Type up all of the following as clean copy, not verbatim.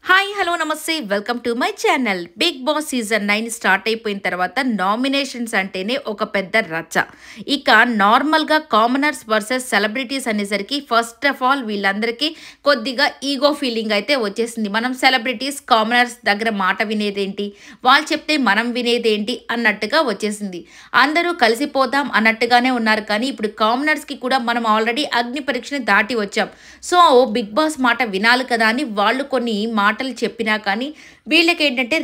Hi hello నమస్తే welcome to my channel. Big Boss season 9 start అయిపోయిన తర్వాత nominations అంటేనే ఒక పెద్ద రచ్చ. ఇక నార్మల్గా కామనర్స్ వర్సెస్ సెలబ్రిటీస్ అనేసరికి ఫస్ట్ ఆఫ్ ఆల్ వీళ్ళందరికీ కొద్దిగా ఈగో ఫీలింగ్ అయితే వచ్చేసింది. మనం సెలబ్రిటీస్ కామనర్స్ దగ్గర మాట వినేదేంటి, వాళ్ళు చెప్తే మనం వినేదేంటి అన్నట్టుగా వచ్చేసింది. అందరూ కలిసిపోదాం అన్నట్టుగానే ఉన్నారు. కానీ ఇప్పుడు కామనర్స్కి కూడా మనం ఆల్రెడీ అగ్ని పరీక్షని దాటి వచ్చాం. సో బిగ్ బాస్ మాట వినాలి కదా అని వాళ్ళు కొన్ని మాటలు చెప్పినా కానీ వీళ్ళకేంటంటే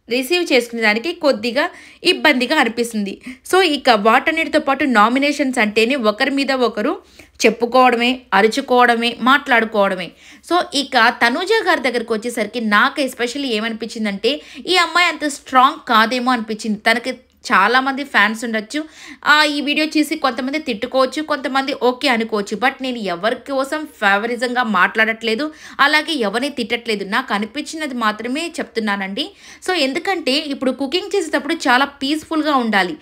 రిసీవ్ చేసుకునే దానికి కొద్దిగా ఇబ్బందిగా అనిపిస్తుంది. సో ఇక వాటన్నిటితో పాటు నామినేషన్స్ అంటేనే ఒకరి మీద ఒకరు చెప్పుకోవడమే, అరుచుకోవడమే, మాట్లాడుకోవడమే. సో ఇక తనూజ గారి దగ్గరికి వచ్చేసరికి నాకు ఎస్పెషల్లీ ఏమనిపించిందంటే ఈ అమ్మాయి అంత స్ట్రాంగ్ కాదేమో అనిపించింది. తనకి చాలామంది ఫ్యాన్స్ ఉండొచ్చు. ఈ వీడియో చూసి కొంతమంది తిట్టుకోవచ్చు, కొంతమంది ఓకే అనుకోవచ్చు. బట్ నేను ఎవరి కోసం ఫేవరిజంగా మాట్లాడట్లేదు, అలాగే ఎవరిని తిట్టట్లేదు. నాకు అనిపించినది మాత్రమే చెప్తున్నానండి. సో ఎందుకంటే ఇప్పుడు కుకింగ్ చేసేటప్పుడు చాలా పీస్ఫుల్గా ఉండాలి.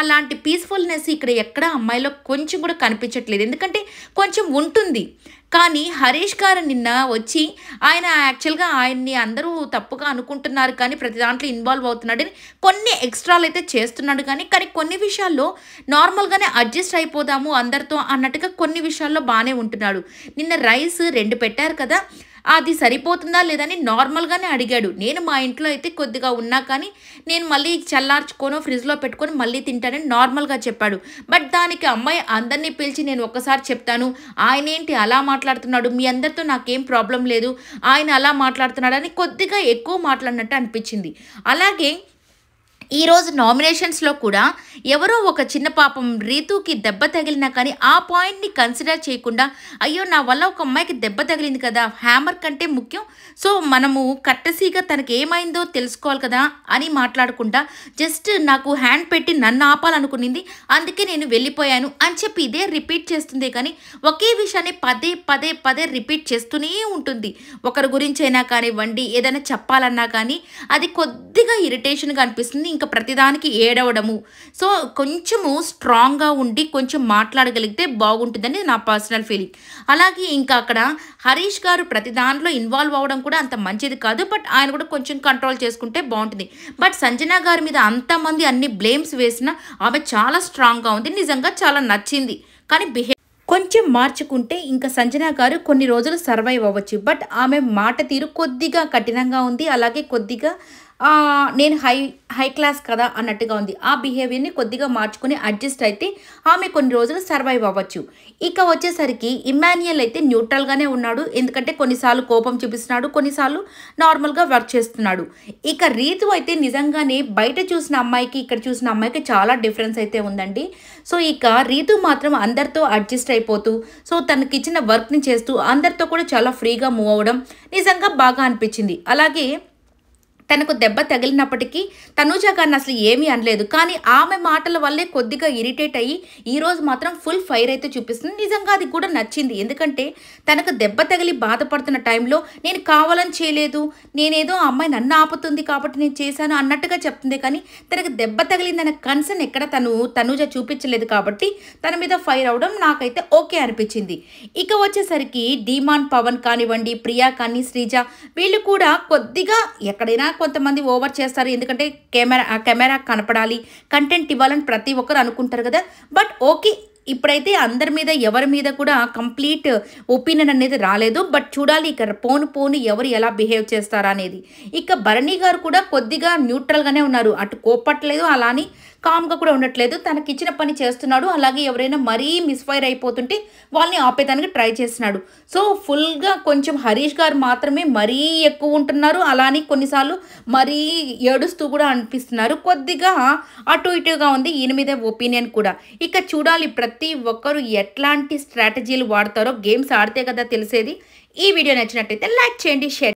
అలాంటి పీస్ఫుల్నెస్ ఇక్కడ ఎక్కడ అమ్మాయిలో కొంచెం కూడా కనిపించట్లేదు. ఎందుకంటే కొంచెం ఉంటుంది, కానీ హరీష్ గారు నిన్న వచ్చి ఆయన యాక్చువల్గా ఆయన్ని అందరూ తప్పుగా అనుకుంటున్నారు, కానీ ప్రతి దాంట్లో ఇన్వాల్వ్ అవుతున్నాడని కొన్ని ఎక్స్ట్రాలు అయితే చేస్తున్నాడు. కానీ కొన్ని విషయాల్లో నార్మల్గానే అడ్జస్ట్ అయిపోదాము అందరితో అన్నట్టుగా కొన్ని విషయాల్లో బాగానే ఉంటున్నాడు. నిన్న రైస్ 2 పెట్టారు కదా, అది సరిపోతుందా లేదని నార్మల్గానే అడిగాడు. నేను మా ఇంట్లో అయితే కొద్దిగా ఉన్నా కానీ నేను మళ్ళీ చల్లార్చుకొని ఫ్రిడ్జ్లో పెట్టుకొని మళ్ళీ తింటానని నార్మల్గా చెప్పాడు. బట్ దానికి అమ్మాయి అందరినీ పిలిచి నేను ఒక్కసారి చెప్తాను, ఆయన ఏంటి అలా మాట్లాడుతున్నాడు, మీ అందరితో నాకేం ప్రాబ్లం లేదు, ఆయన అలా మాట్లాడుతున్నాడని కొద్దిగా ఎక్కువ మాట్లాడినట్టు అనిపించింది. అలాగే ఈరోజు నామినేషన్స్లో కూడా ఎవరో ఒక చిన్న పాపం రీతుకి దెబ్బ తగిలినా కానీ ఆ పాయింట్ని కన్సిడర్ చేయకుండా అయ్యో నా వల్ల ఒక అమ్మాయికి దెబ్బ తగిలింది కదా, హ్యామర్ కంటే ముఖ్యం, సో మనము కట్టసీగా తనకి ఏమైందో తెలుసుకోవాలి కదా అని మాట్లాడకుండా జస్ట్ నాకు హ్యాండ్ పెట్టి నన్ను ఆపాలనుకునింది, అందుకే నేను వెళ్ళిపోయాను అని చెప్పి ఇదే రిపీట్ చేస్తుంది. కానీ ఒకే విషయాన్ని పదే పదే పదే రిపీట్ చేస్తూనే ఉంటుంది. ఒకరి గురించి అయినా కానివ్వండి, ఏదైనా చెప్పాలన్నా కానీ అది కొద్దిగా ఇరిటేషన్గా అనిపిస్తుంది. ఇంకా ప్రతిదానికి ఏడవడము. సో కొంచెము స్ట్రాంగ్గా ఉండి కొంచెం మాట్లాడగలిగితే బాగుంటుందని నా పర్సనల్ ఫీలింగ్. అలాగే ఇంకా అక్కడ హరీష్ గారు ప్రతి దాంట్లో ఇన్వాల్వ్ అవ్వడం కూడా అంత మంచిది కాదు. బట్ ఆయన కూడా కొంచెం కంట్రోల్ చేసుకుంటే బాగుంటుంది. బట్ సంజన గారి మీద అంతమంది అన్ని బ్లేమ్స్ వేసినా ఆమె చాలా స్ట్రాంగ్గా ఉంది, నిజంగా చాలా నచ్చింది. కానీ కొంచెం మార్చుకుంటే ఇంకా సంజన గారు కొన్ని రోజులు సర్వైవ్ అవ్వచ్చు. బట్ ఆమె మాట తీరు కొద్దిగా కఠినంగా ఉంది, అలాగే కొద్దిగా నేను హై క్లాస్ కదా అన్నట్టుగా ఉంది. ఆ బిహేవియర్ని కొద్దిగా మార్చుకుని అడ్జస్ట్ అయితే ఆమె కొన్ని రోజులు సర్వైవ్ అవ్వచ్చు. ఇక వచ్చేసరికి ఇమ్మాన్యుయల్ అయితే న్యూట్రల్గానే ఉన్నాడు. ఎందుకంటే కొన్నిసార్లు కోపం చూపిస్తున్నాడు, కొన్నిసార్లు నార్మల్గా వర్క్ చేస్తున్నాడు. ఇక రీతు అయితే నిజంగానే బయట చూసిన అమ్మాయికి ఇక్కడ చూసిన అమ్మాయికి చాలా డిఫరెన్స్ అయితే ఉందండి. సో ఇక రీతు మాత్రం అందరితో అడ్జస్ట్ అయిపోతూ, సో తనకి ఇచ్చిన వర్క్ని చేస్తూ అందరితో కూడా చాలా ఫ్రీగా మూవ్ అవ్వడం నిజంగా బాగా అనిపించింది. అలాగే తనకు దెబ్బ తగిలినప్పటికీ తనూజ గారిని అసలు ఏమీ అనలేదు. కానీ ఆమె మాటల వల్లే కొద్దిగా ఇరిటేట్ అయ్యి ఈరోజు మాత్రం ఫుల్ ఫైర్ అయితే చూపిస్తుంది. నిజంగా అది కూడా నచ్చింది. ఎందుకంటే తనకు దెబ్బ తగిలి బాధపడుతున్న టైంలో నేను కావాలని చేయలేదు, నేనేదో ఆ అమ్మాయి నన్ను ఆపుతుంది కాబట్టి నేను చేశాను అన్నట్టుగా చెప్తుంది. కానీ తనకు దెబ్బ తగిలిందన్న కన్సర్న్ ఎక్కడ తనూజ చూపించలేదు. కాబట్టి తన మీద ఫైర్ అవడం నాకైతే ఓకే అనిపించింది. ఇక వచ్చేసరికి ధీమాన్ పవన్ కానివ్వండి, ప్రియా కానీ, శ్రీజ వీళ్ళు కూడా కొద్దిగా ఎక్కడైనా కొంతమంది ఓవర్ చేస్తారు. ఎందుకంటే కెమెరా కనపడాలి, కంటెంట్ ఇవ్వాలని ప్రతి ఒక్కరు అనుకుంటారు కదా. బట్ ఓకే, ఇప్పుడైతే అందరి మీద ఎవరి మీద కూడా కంప్లీట్ ఒపీనియన్ అనేది రాలేదు. బట్ చూడాలి ఇక పోను ఎవరు ఎలా బిహేవ్ చేస్తారా అనేది. ఇక భరణి గారు కూడా కొద్దిగా న్యూట్రల్గానే ఉన్నారు. అటు కోపట్లేదు, అలాని కామ్గా కూడా ఉండట్లేదు. తనకి ఇచ్చిన పని చేస్తున్నాడు. అలాగే ఎవరైనా మరీ మిస్ఫైర్ అయిపోతుంటే వాళ్ళని ఆపేదానికి ట్రై చేస్తున్నాడు. సో ఫుల్గా కొంచెం హరీష్ గారు మాత్రమే మరీ ఎక్కువ ఉంటున్నారు. అలానే కొన్నిసార్లు మరీ ఏడుస్తూ కూడా అనిపిస్తున్నారు. కొద్దిగా అటు ఇటుగా ఉంది ఈయన మీద ఒపీనియన్ కూడా. ఇక చూడాలి ప్రతి ఒక్కరు ఎట్లాంటి స్ట్రాటజీలు వాడతారో. గేమ్స్ ఆడితే కదా తెలిసేది. ఈ వీడియో నచ్చినట్టయితే లైక్ చేయండి, షేర్